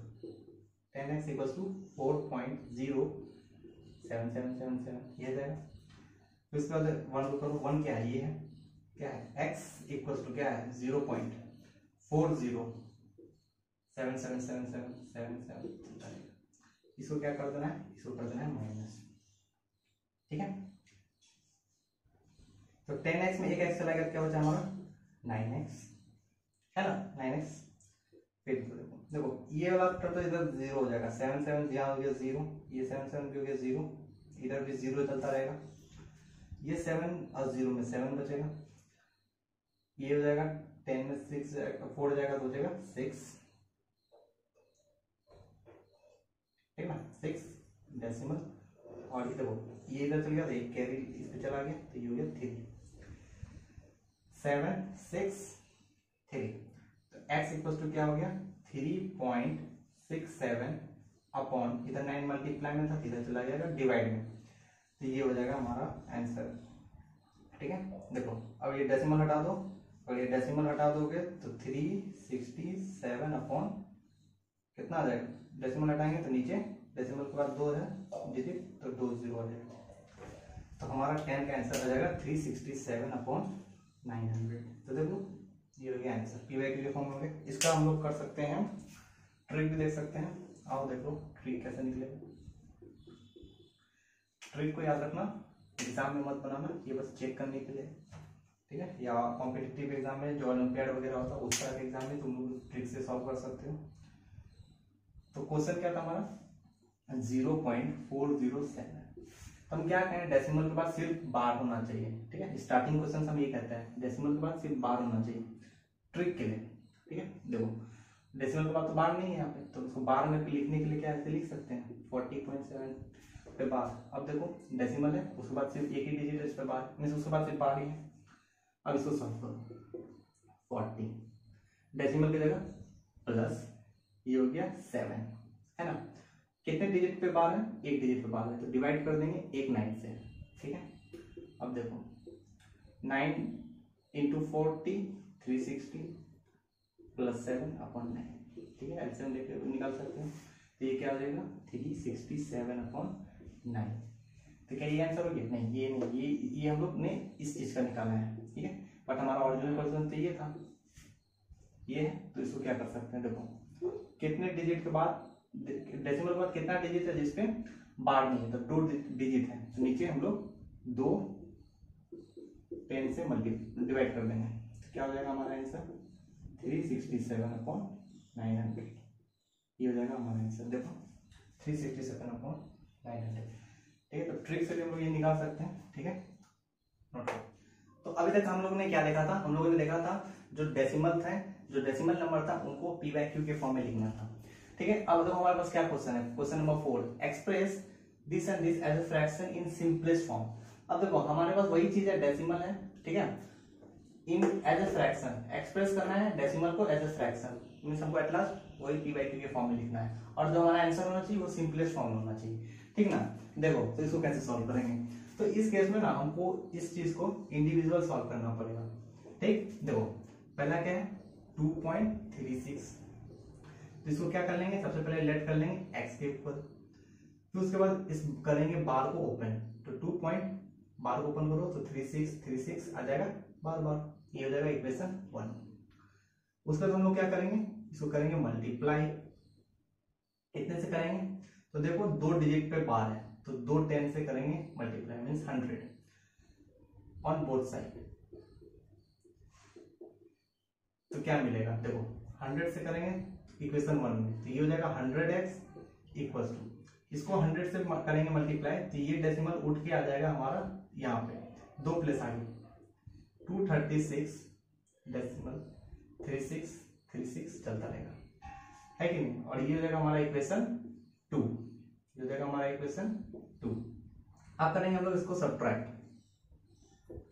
10x इक्वल्स टू 4.07777 ये जाएगा। तो इसके बाद 1 को करो, 1 क्या है, ये है, क्या है, x इक्वल्स टू क्या है 0.40777777 इसको क्या कर देना है, इसको कर देना है माइनस, ठीक है। तो 10x में एक x चला गया क्या बचा हमारा 9x, है ना, 9x। फिर देखो ये वाला तो इधर 0 हो जाएगा, 7 7 यहाँ हो गया 0, ये 7 7 भी हो गया 0, इधर भी 0 चलता रहेगा, ये 7 और 0 में 7 बचेगा, ये हो जाएगा 10 में 6 जाएगा, 4 जाएगा तो हो जाएगा 6, ठीक ना, 6 डेसिमल। और ये देखो ये इधर चल गया तो एक कैरी इस पे चला गया तो ये हो गया 3, 7 6 3। तो x इक्वल टू क्या हो गया 3.67 अपॉन इधर 9 मल्टीप्लाई में था, इधर चला जाएगा डिवाइड में, तो ये हो जाएगा हमारा आंसर, ठीक है। देखो अब ये डेसिमल हटा दो, और ये डेसिमल हटा दोगे तो 367 अपॉन कितना आ जाएगा, डेसिमल हटाएंगे तो नीचे डेसिमल के बाद 2 है डिजिट तो 2 0 आ जाएगा, तो हमारा 10 का आंसर आ जाएगा 367 अपॉन 900। तो देखो ये हो गया आंसर, पी/क्यू के फॉर्म में हो गया। इसका हम लोग कर सकते हैं ट्रिक भी देख सकते हैं, आओ देखो ट्रिक कैसे निकलेगा। ट्रिक को याद रखना, एग्जाम में मत बनाना, ये बस चेक करने के लिए, ठीक है, या कॉम्पिटिटिव एग्जाम में जो ओलंपियाड वगैरह होता है उस तरह के एग्जाम में तुम लोग ट्रिक से सॉल्व कर सकते हो। तो क्वेश्चन क्या था हमारा 0.407। हम क्या कहें, डेसिमल के बाद सिर्फ बार होना चाहिए, ठीक है, स्टार्टिंग क्वेश्चन हम ये कहते हैं डेसिमल के बाद सिर्फ बार होना चाहिए ट्रिक के लिए, ठीक है। देखो डेसिमल के बाद तो बार नहीं है यहाँ पे, तो उसको बार में लिखने के लिए क्या ऐसे लिख सकते हैं 40.7 पे बार। अब देखो डेसिमल है उसके बाद सिर्फ एक ही डिजिट है इस पे बार, मींस उसके बाद सिर्फ बार ही है। अब इसको सॉल्व करो, 40 डेसिमल की जगह प्लस ये हो गया 7, है ना, कितने डिजिट पे बार है, एक डिजिट पे बार है, तो डिवाइड कर देंगे एक 9 से, ठीक है। अब देखो 9 इंटू 40 360 प्लस 7 अपॉन 9, ठीक है, एलसीएम लेके निकाल सकते हैं, तो ये क्या हो जाएगा 367 अपॉन 9। तो क्या ये आंसर हो गया, नहीं ये नहीं, ये हम लोग ने इस चीज का निकाला है, ठीक है, बट हमारा ओरिजिनल क्वेश्चन तो ये था, ये है। तो इसको क्या कर सकते हैं, देखो कितने डिजिट के बाद, डेसिमल के बाद कितना डिजिट है जिसपे बार नहीं है, तो 2 डिजिट है, तो नीचे हम लोग 2 10 से डिवाइड कर देंगे, तो क्या हो जाएगा हमारा आंसर 367 अपॉन 900, ये हो जाएगा हमारा आंसर। देखो 367 अपॉन 900, ठीक है। तो ट्रिक से भी हम लोग ये निकाल सकते हैं, ठीक है। तो अभी तक हम लोगों ने क्या देखा था, हम लोगों ने देखा था जो डेसिमल थे, जो डेसिमल नंबर था उनको p/q के फॉर्म में लिखना था, ठीक है। अब देखो हमारे पास क्या क्वेश्चन है, question number 4, express this and this as a fraction in simplest form. अब देखो हमारे पास वही चीज है, डेसिमल है, ठीक है, इन एज अ फ्रैक्शन एक्सप्रेस करना है डेसिमल को एज अ फ्रैक्शन, मींस हमको एट लास्ट वही p/q के फॉर्म में लिखना है, और जो हमारा आंसर होना चाहिए वो सिंपलेस्ट फॉर्म में होना चाहिए, ठीक ना। देखो तो इसको कैसे सॉल्व करेंगे, तो इस केस में ना हमको इस चीज को इंडिविजुअल सॉल्व करना पड़ेगा, ठीक। देखो पहला क्या है 2.36, तो इसको क्या कर लेंगे, सबसे पहले लेट कर लेंगे x के ऊपर, फिर उसके बाद इस करेंगे बार को ओपन, तो 2 पॉइंट बार को ओपन करो तो 36 आ जाएगा बार बार, ये हो जाएगा इक्वेशन 1। उसके बाद हम लोग क्या करेंगे, इसको करेंगे मल्टीप्लाई, कितने से करेंगे, तो देखो 2 डिजिट पे बार है तो 2 10 से करेंगे multiply, means 100 on both side, तो क्या मिलेगा, देखो 100 से करेंगे इक्वेशन 1 में, तो ये हो जाएगा 100x इक्वल्स टू, इसको 100 से करेंगे मल्टीप्लाई, तो ये डेसिमल उठ के आ जाएगा हमारा यहाँ पे 2 प्लस आगे 236 डेसिमल 3636 चलता रहेगा, है कि नहीं। और ये हो जाएगा हमारा इक्वेशन 2, ये हो जाएगा हमारा इक्वेशन 2। अब करेंगे हम लोग इसको सब्ट्रैक्ट,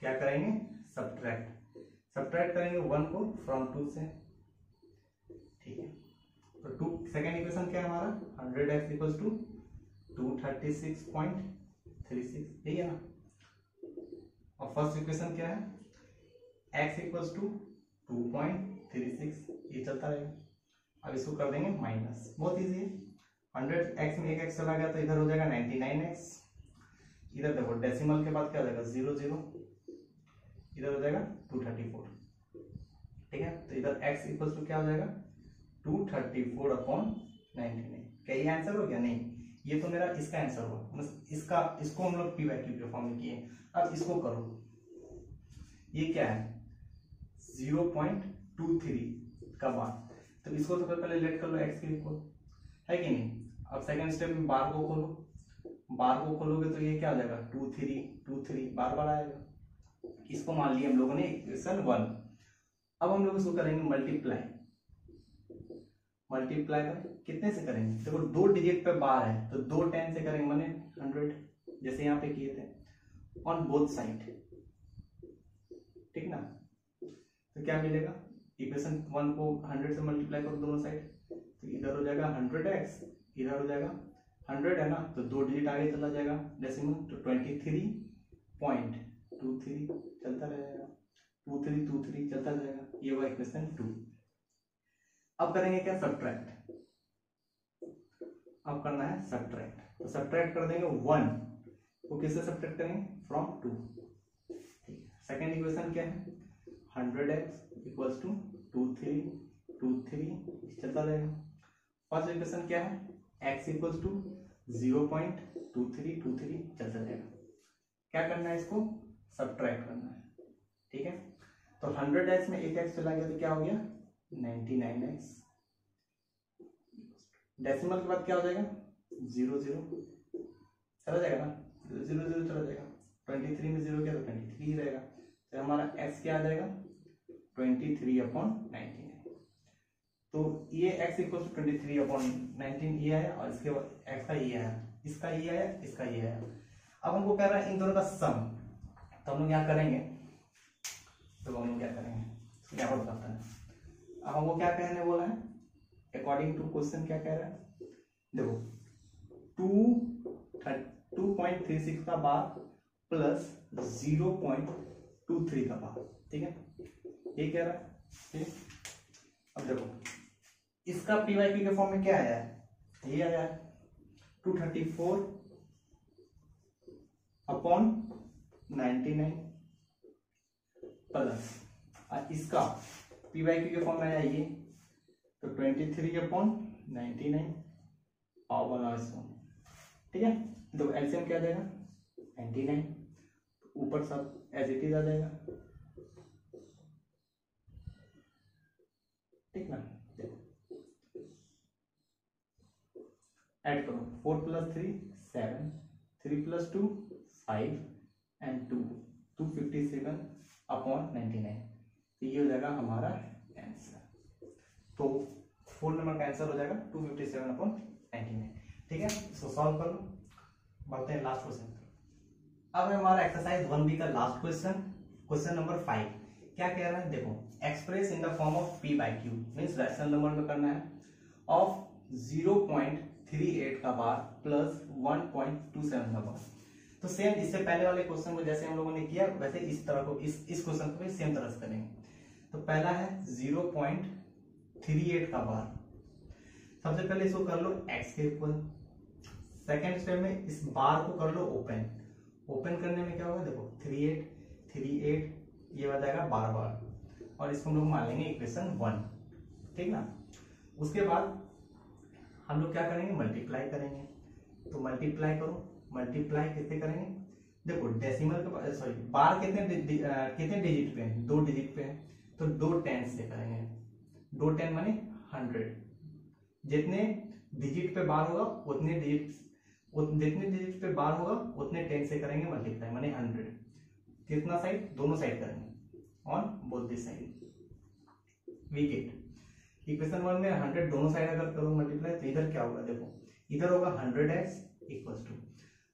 क्या करेंगे, सब्ट्रैक्ट करेंगे 1 को फ्रॉम 2 से, ठीक है। तो 2 सेकेंड इक्वेशन क्या है हमारा, 100x इक्वल्स टू 236.36, यही है ना। और फर्स्ट इक्वेशन क्या है, x इक्वल्स टू 2.36, ये चलता रहेगा। अब इसको कर देंगे माइनस, बहुत इजी है। 100x में एक x चला गया तो इधर हो जाएगा 99x, इधर देखो डेसिमल के बाद क्या हो जाएगा 0 0, इधर हो जाएगा 234, ठीक है। तो इधर x इक्वल्स टू क्या हो जाएगा 234/99। क्या ये आंसर हो गया, नहीं, ये तो मेरा इसका आंसर हुआ, इसको हम लोग p/q के फॉर्म में किए। अब इसको करो, ये क्या है 0.23 का बार, तो इसको तो पहले लेट कर लो x के इक्वल, है कि नहीं। अब सेकंड स्टेप में बार को खोलोगे तो ये क्या हो जाएगा 2 3 बार बार आएगा। इसको मान लिया हम लोगों ने इक्वेशन 1। अब हम लोग इसको करेंगे मल्टीप्लाई कितने से करेंगे, देखो 2 डिजिट पे बार है तो 2 10 से करेंगे, माने 100, जैसे यहाँ पे किए थे, ऑन बोथ साइड, ठीक ना। तो क्या मिलेगा, इक्वेशन 1 को 100 से मल्टीप्लाई करो दोनों साइड, तो इधर हो जाएगा 100x, इधर हो जाएगा 100 है ना, तो 2 डिजिट आगे चला जाएगा डेसिमल, तो 23.23 चलता रहेगा, 2323 चलता जाएगा। ये हुआ इक्वेशन 2। अब करेंगे क्या, सब्ट्रैक्ट, अब करना है सब्ट्रैक्ट, तो सब्ट्रैक्ट कर देंगे 1 को, किससे सब्ट्रैक्ट करेंगे, फ्रॉम 2, ठीक है। सेकेंड इक्वेशन क्या है 100x इक्वल्स टू 2323 चलता रहेगा। फर्स्ट इक्वेशन क्या है, x इक्वल्स टू 0.2323 चलता रहेगा। क्या करना है, इसको सब्ट्रैक्ट करना है, ठीक है। तो 100x में एक x चला गया तो क्या हो गया 99x, डेसिमल के बाद क्या हो जाएगा 0 0 चला जाएगा ना, 0 0 चला जाएगा, 23 में 0 क्या तो 23 ही रहेगा, तो हमारा x क्या आ जाएगा 23/99। तो ये x इक्वल टू 23/19 ये है, और इसके बाद x का ये है, इसका ये है, इसका ये है। अब हमको कह रहा है इन दोनों का सम, तो हम लोग क्या करेंगे, क्या बताता है। अब हमको क्या कहने बोला है, अकॉर्डिंग टू क्वेश्चन क्या कह रहा है, देखो 2.36 का बार प्लस 0.23 का बार, ठीक है, ये कह रहा है, ठीक। अब देखो इसका पी/क्यू के फॉर्म में क्या आया है, ये आया है 234/99 प्लस, और इसका पी/क्यू के फॉर्म में आया ये, तो 23/99 और 1, ठीक है। तो एलसीएम क्या आ जाएगा 99, ऊपर सब एज इट इज आ जाएगा, ठीक ना। ऐड करो 4 + 3 7, 3 + 2 5 एंड 2 257/99, तो ये हो जाएगा हमारा आंसर। तो 4 नंबर का आंसर हो जाएगा 257/99, ठीक है। इसको सॉल्व कर लो, बढ़ते हैं लास्ट क्वेश्चन। अब हमारा एक्सरसाइज 1B का लास्ट क्वेश्चन नंबर 5 क्या कह रहा है, देखो express in the form of p/q, means rational number में करना है, ऑफ 0.38 का बार प्लस 1.27 का बार। तो सेम इससे पहले वाले क्वेश्चन को जैसे हम लोगों ने किया वैसे इस तरह को इस क्वेश्चन को भी सेम तरह से करेंगे। तो पहला है 0.38 का बार, सबसे पहले इसको कर लो x के इक्वल। सेकेंड स्टेप में इस बार को कर लो ओपन करने में क्या होगा, देखो 38 ये हो जाएगा बार, और इसको हम लोग मान लेंगे इक्वेशन 1, ठीक ना। उसके बाद हम लोग क्या करेंगे, मल्टीप्लाई करेंगे। तो मल्टीप्लाई करो, मल्टीप्लाई कितने करेंगे, देखो डेसिमल के सॉरी बार कितने डिजिट पे है, 2 डिजिट पे है, तो 2 10 से करेंगे। 2 10 माने 100, जितने डिजिट पे बार होगा उतने डिजिट पे बार होगा उतने 10 से करेंगे मल्टीप्लाई, माने 100। कितना साइड, दोनों साइड करेंगे on both this side, we get equation 1 में 100 दोनों साइड अगर करो मल्टीप्लाई, तो इधर क्या होगा, देखो इधर होगा 100x इक्वल्स टू,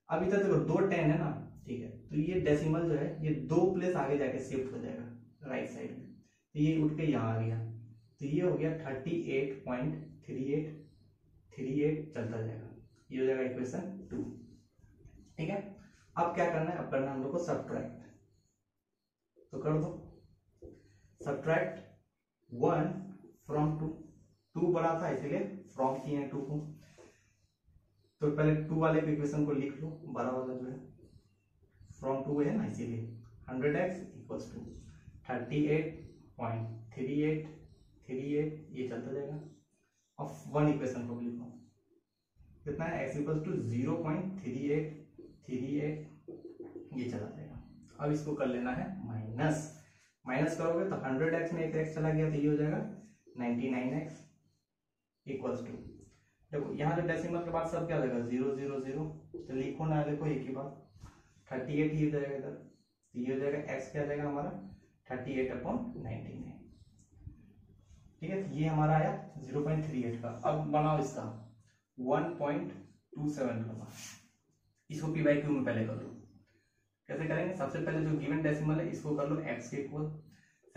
अब इधर देखो 2 10 है ना, ठीक है, तो ये डेसिमल जो है ये 2 प्लेस आगे जाके शिफ्ट हो जाएगा राइट साइड में, तो ये उठ के यहाँ आ गया, तो ये हो गया 38.3838 चलता जाएगा, ये हो जाएगा इक्वेशन 2। ठीक है, अब क्या करना है, अब करना है हम लोग को सब्ट्रैक्ट, तो कर दो सब्ट्रैक्ट 1 फ्रॉम 2, 2 बड़ा था इसीलिए फ्रॉम किए हैं 2 को, तो पहले 2 वाले इक्वेशन को लिख लो, बड़ा वाला जो है फ्रॉम 2 है ना, इसीलिए 100x इक्वल्स टू 38.3838 ये चलता जाएगा। अब 1 इक्वेशन को लिखो, कितना है, x इक्वल्स टू 0.3838 ये चला जाएगा। अब इसको कर लेना है माइनस, माइनस करोगे तो 100x में एक x चला गया तो ये हो जाएगा 99x इक्वल्स टू, देखो यहाँ जो डेसिमल के बाद सब क्या हो जाएगा 0 0 0, तो लिखो ना लिखो एक ही बात, 38 ही हो जाएगा इधर, तो ये हो जाएगा x क्या आ जाएगा हमारा 38/99। ठीक है, तो ये हमारा आया 0.38 का। अब बनाओ इसका 1.27 का, इसको पी बाई क्यू में पहले कर लो। कैसे करेंगे, सबसे पहले जो गिवन डेसिमल है इसको कर लो x के इक्वल,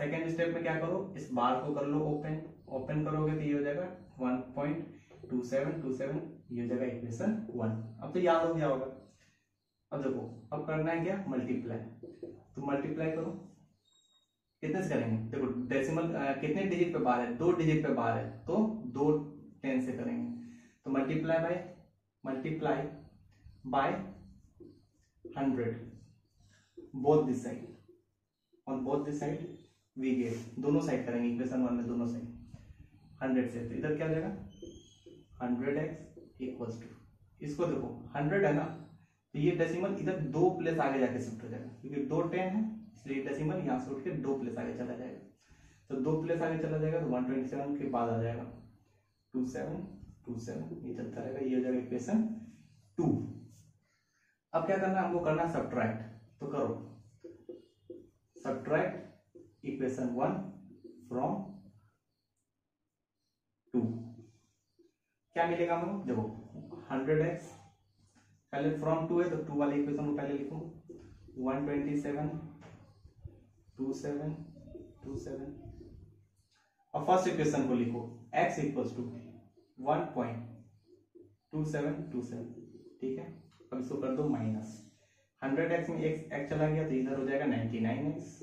सेकेंड स्टेप में क्या करो, इस बार को कर लो ओपन, ओपन करोगे तो ये हो जाएगा 1.2727, ये हो जाएगा इक्वेशन 1। अब तो याद हो गया होगा। अब देखो, अब करना है क्या, मल्टीप्लाई, तो मल्टीप्लाई करो, कितने से करेंगे, देखो डेसिमल कितने डिजिट पे बार है, 2 डिजिट पे बार है, तो 2 10 से करेंगे, तो multiply by 100 both this side, और both this side we get, दोनों साइड करेंगे इक्वेशन 1 में, दोनों साइड 100 से, तो इधर क्या हो जाएगा 100x इक्वल्स टू, इसको देखो 100 है ना, तो ये डेसिमल इधर 2 प्लेस आगे जाके शिफ्ट हो जाएगा, क्योंकि 2 10 है इसलिए डेसिमल यहाँ से उठ के 2 प्लेस आगे चला जाएगा, तो 2 प्लेस आगे चला जाएगा तो 127 के बाद आ जाएगा 2727, ये चलता रहेगा, ये हो जाएगा इक्वेशन 2। अब क्या करना है हमको, करना है सब्ट्रैक्ट, तो करो सब्ट्रैक्ट इक्वेशन 1 फ्रॉम 2, क्या मिलेगा हमको, देखो 100x पहले फ्रॉम 2 है तो 2 वाले इक्वेशन को पहले लिखो, 127 और फर्स्ट इक्वेशन को लिखो x इक्वल्स टू 1.2727, ठीक है। अब इसको कर दो माइनस, 100x में x चला गया तो इधर हो जाएगा 99x,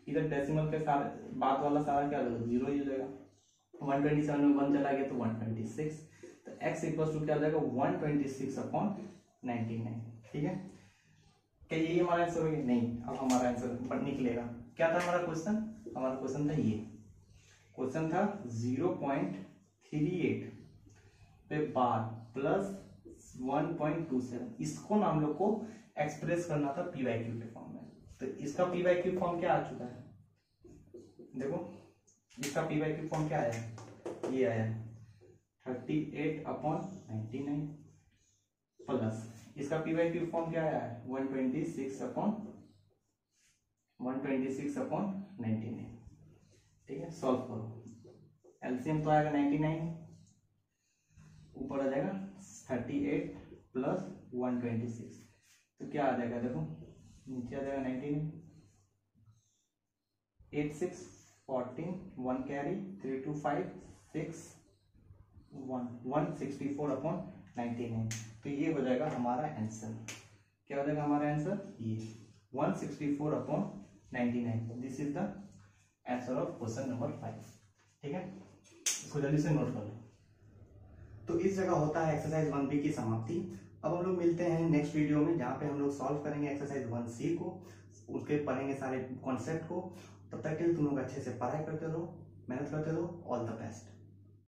इधर डेसिमल के साथ बात वाला सारा क्या हो जाएगा 0 ही हो जाएगा, 127 में 1 चला गया तो 126, तो x इक्वल्स टू क्या हो जाएगा 126/99, ठीक है। क्या यही हमारा आंसर हो गया, नहीं, अब हमारा आंसर निकलेगा, क्या था हमारा क्वेश्चन, हमारा क्वेश्चन था ये, क्वेश्चन था 0.38 पे बार प्लस 1.27, इसको ना हम लोग को एक्सप्रेस करना था पी वाई क्यू के फॉर्म में, तो इसका पी वाई क्यू फॉर्म क्या आ चुका है, देखो इसका पी वाई क्यू फॉर्म क्या आया, ये आया 38/99 प्लस इसका पी वाई क्यू फॉर्म क्या आया है 126/99, ठीक है। सॉल्व करो, एलसीएम तो आएगा 99, ऊपर आ जाएगा 38 प्लस 126, तो क्या आ जाएगा, देखो नीचे आ जाएगा 99, 8 6 14 1 कैरी 3 2 5 6 164/99, तो ये हो जाएगा हमारा आंसर, क्या हो जाएगा हमारा आंसर, ये 164/99, this is the answer of question number 5, ठीक है। इसको जल्दी से नोट कर लो। तो इस जगह होता है एक्सरसाइज 1B की समाप्ति। अब हम लोग मिलते हैं नेक्स्ट वीडियो में, जहाँ पे हम लोग सॉल्व करेंगे एक्सरसाइज 1C को, उसके पढ़ेंगे सारे कॉन्सेप्ट को। तब तक के लिए तुम लोग अच्छे से पढ़ाई करते रहो, मेहनत करते रहो, ऑल द बेस्ट।